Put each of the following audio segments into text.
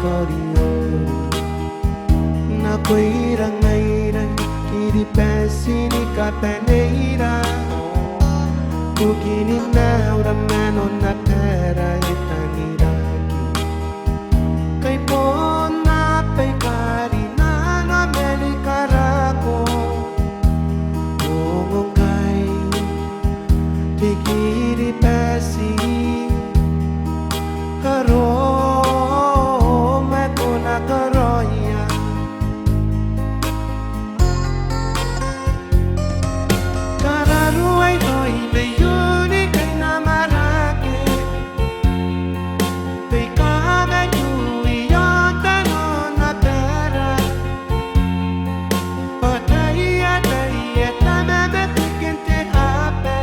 korio na koira ngaira kiri pesini kapeneira kukini na ura meno na pera itaniraki kay pona pay karina no Amerika rako ngongay tikiri pesi karo mekona karoya kararuay hoy mayuni kay namarake pay kame tuiyon tanon na pera pataya taya tamame pikinte hape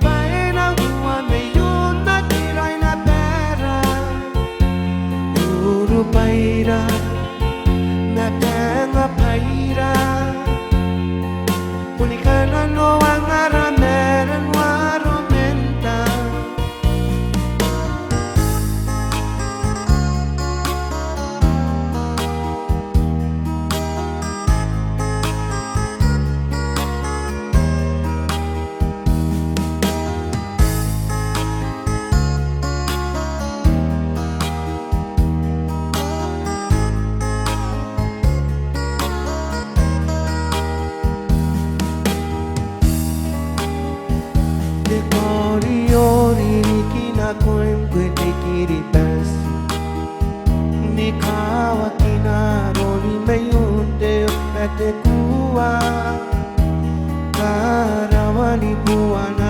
paena huwa mayun na tiray na pera uru paira na tenga paira Pulikana no ang arameran warumenta De koriori kina koemkwe te kiri pesi Ni kawa kina rori meyunte pete kuwa Karawani buwana